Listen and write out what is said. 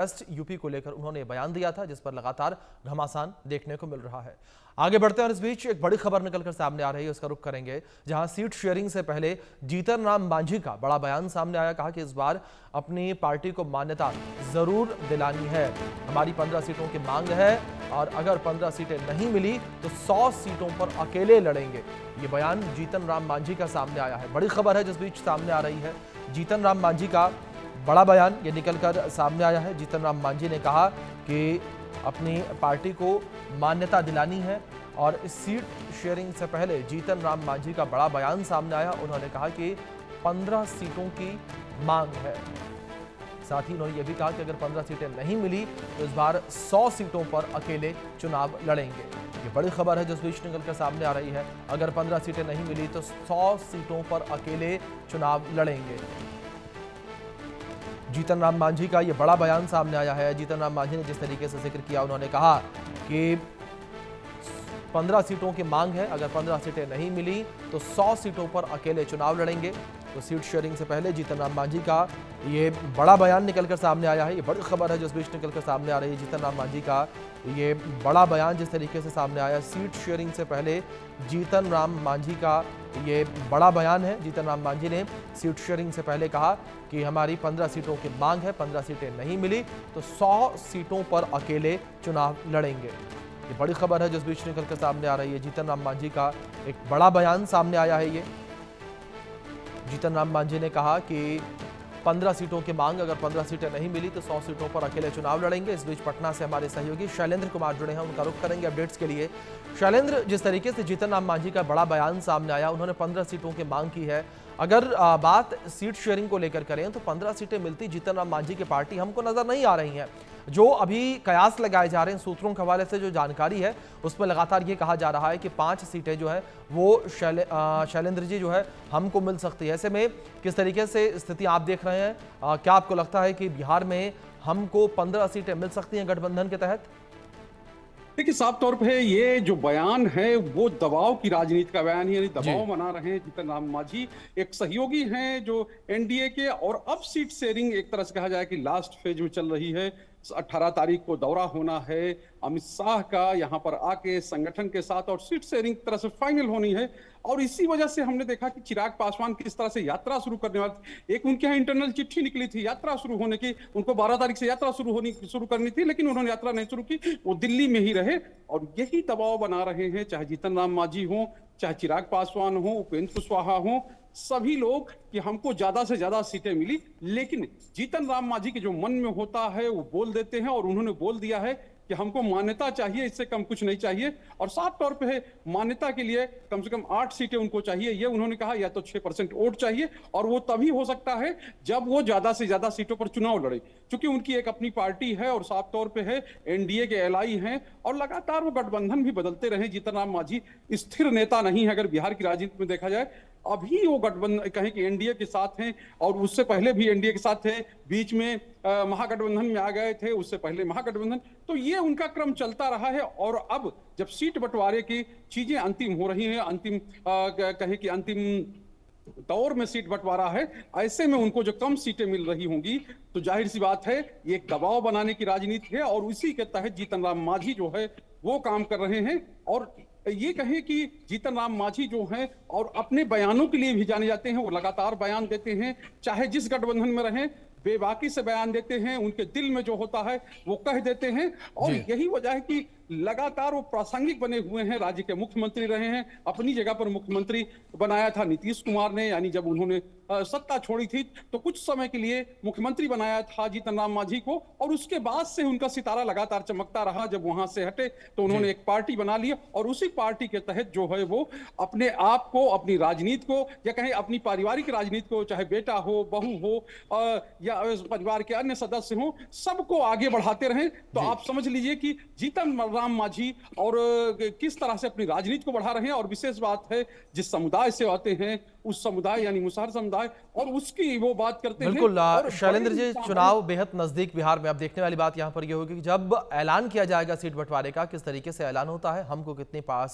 West UP को लेकर उन्होंने बयान दिया था, जिस पर लगातार घमासान देखने को मिल रहा है। आगे बढ़ते हैं और इस बीच एक बड़ी खबर निकलकर सामने आ रही है, उसका रुख करेंगे, जहां सीट शेयरिंग से पहले जीतन राम मांझी का बड़ा बयान सामने आया। कहा कि इस बार अपनी पार्टी को मान्यता जरूर दिलानी है, हमारी 15 सीटों की मांग है और अगर 15 सीटें नहीं मिली तो 100 सीटों पर अकेले लड़ेंगे। ये बयान जीतन राम मांझी का सामने आया है। बड़ी खबर है जिस बीच सामने आ रही है, जीतन राम मांझी का बड़ा बयान ये निकलकर सामने आया है। जीतन राम मांझी ने कहा कि अपनी पार्टी को मान्यता दिलानी है और इस सीट शेयरिंग से पहले जीतन राम मांझी का बड़ा बयान सामने आया। उन्होंने कहा कि 15 सीटों की मांग है। साथ ही उन्होंने ये भी कहा कि अगर 15 सीटें नहीं मिली तो इस बार 100 सीटों पर अकेले चुनाव लड़ेंगे। ये बड़ी खबर है जिस बीच निकलकर सामने आ रही है। अगर 15 सीटें नहीं मिली तो 100 सीटों पर अकेले चुनाव लड़ेंगे। जीतन राम मांझी का ये बड़ा बयान सामने आया है। जीतन राम मांझी ने जिस तरीके से जिक्र किया, उन्होंने कहा कि 15 सीटों की मांग है, अगर 15 सीटें नहीं मिली तो 100 सीटों पर अकेले चुनाव लड़ेंगे। तो सीट शेयरिंग से पहले जीतन राम मांझी का ये बड़ा बयान निकलकर सामने आया है। ये बड़ी खबर है जिस बीच निकलकर सामने आ रही है। जीतन राम मांझी का ये बड़ा बयान जिस तरीके से सामने आया, सीट शेयरिंग से पहले जीतन राम मांझी का ये बड़ा बयान है। जीतन राम मांझी ने सीट शेयरिंग से पहले कहा कि हमारी 15 सीटों की मांग है, 15 सीटें नहीं मिली तो 100 सीटों पर अकेले चुनाव लड़ेंगे। ये बड़ी खबर है जिस बीच निकलकर सामने आ रही है। जीतन राम मांझी का एक बड़ा बयान सामने आया है। ये जीतन राम मांझी ने कहा कि 15 सीटों की मांग, अगर 15 सीटें नहीं मिली तो 100 सीटों पर अकेले चुनाव लड़ेंगे। इस बीच पटना से हमारे सहयोगी शैलेंद्र कुमार जुड़े हैं, उनका रुख करेंगे अपडेट्स के लिए। शैलेंद्र, जिस तरीके से जीतन राम मांझी का बड़ा बयान सामने आया, उन्होंने 15 सीटों की मांग की है। अगर बात सीट शेयरिंग को लेकर करें तो 15 सीटें मिलती जीतन राम मांझी की पार्टी हमको नजर नहीं आ रही हैं। जो अभी कयास लगाए जा रहे हैं, सूत्रों के हवाले से जो जानकारी है उसमें लगातार ये कहा जा रहा है कि 5 सीटें जो है वो शैलेंद्र जी जो है हमको मिल सकती है। ऐसे में किस तरीके से स्थिति आप देख रहे हैं, क्या आपको लगता है कि बिहार में हमको 15 सीटें मिल सकती हैं गठबंधन के तहत? देखिए, साफ तौर पे ये जो बयान है वो दबाव की राजनीति का बयान है, यानी दबाव बना रहे हैं जीतन राम मांझी। एक सहयोगी हैं जो एनडीए के, और अब सीट शेयरिंग एक तरह से कहा जाए कि लास्ट फेज में चल रही है। 18 तारीख को दौरा होना है अमित शाह का यहाँ पर आके संगठन के साथ, और सीट शेयरिंग तरह से फाइनल होनी है। और इसी वजह से हमने देखा कि चिराग पासवान किस तरह से यात्रा शुरू करने वाले थे। एक उनके यहाँ इंटरनल चिट्ठी निकली थी यात्रा शुरू होने की, उनको 12 तारीख से यात्रा शुरू करनी थी, लेकिन उन्होंने यात्रा नहीं शुरू की, वो दिल्ली में ही रहे। और यही दबाव बना रहे हैं, चाहे जीतन राम मांझी हो, चाहे चिराग पासवान हो, उपेंद्र कुशवाहा हो, सभी लोग, कि हमको ज्यादा से ज्यादा सीटें मिली। लेकिन जीतन राम मांझी के जो मन में होता है वो बोल देते हैं, और उन्होंने बोल दिया है कि हमको मान्यता चाहिए, इससे कम कुछ नहीं चाहिए। और साफ तौर पे है, मान्यता के लिए कम से कम 8 सीटें उनको चाहिए, ये उन्होंने कहा, या तो 6% वोट चाहिए, और वो तभी हो सकता है जब वो ज्यादा से ज्यादा सीटों पर चुनाव लड़े, क्योंकि उनकी एक अपनी पार्टी है और साफ तौर पे है एनडीए के एलआई हैं, और लगातार वो गठबंधन भी बदलते रहे। जीतन राम मांझी स्थिर नेता नहीं है अगर बिहार की राजनीति में देखा जाए। अभी वो गठबंधन कहें कि एनडीए के साथ हैं, और उससे पहले भी एनडीए के साथ थे, बीच में महागठबंधन में आ गए थे, उससे पहले महागठबंधन, तो ये उनका क्रम चलता रहा है। और अब जब सीट बंटवारे की चीजें अंतिम हो रही हैं, कहें कि अंतिम दौर में सीट बंटवारा है, ऐसे में उनको जो कम सीटें मिल रही होंगी तो जाहिर सी बात है ये एक दबाव बनाने की राजनीति है, और उसी के तहत जीतन राम मांझी जो है वो काम कर रहे हैं। और ये कहें कि जीतन राम मांझी जो हैं और अपने बयानों के लिए भी जाने जाते हैं, वो लगातार बयान देते हैं, चाहे जिस गठबंधन में रहें, बेबाकी से बयान देते हैं, उनके दिल में जो होता है वो कह देते हैं। और यही वजह है कि लगातार वो प्रासंगिक बने हुए हैं। राज्य के मुख्यमंत्री रहे हैं, अपनी जगह पर मुख्यमंत्री बनाया था नीतीश कुमार ने, यानी जब उन्होंने सत्ता छोड़ी थी तो कुछ समय के लिए मुख्यमंत्री बनाया था जीतन राम मांझी को, और उसके बाद से उनका सितारा लगातार चमकता रहा। जब वहां से हटे तो उन्होंने एक पार्टी बना ली, और उसी पार्टी के तहत जो है वो अपने आप को, अपनी राजनीति को, या कहें अपनी पारिवारिक राजनीति को, चाहे बेटा हो, बहू हो, या परिवार के अन्य सदस्य हो, सबको आगे बढ़ाते रहे। तो आप समझ लीजिए कि जीतन राम मांझी और किस तरह से अपनी राजनीति को बढ़ा रहे हैं। और विशेष बात है, जिस समुदाय से आते हैं उस समुदाय यानी मुसहर समुदाय, और उसकी वो बात करते हैं। बिल्कुल शैलेंद्र जी, चुनाव बेहद नजदीक बिहार में। अब देखने वाली बात यहां पर यह होगी कि जब ऐलान किया जाएगा सीट बंटवारे का, किस तरीके से ऐलान होता है, हमको कितनी पास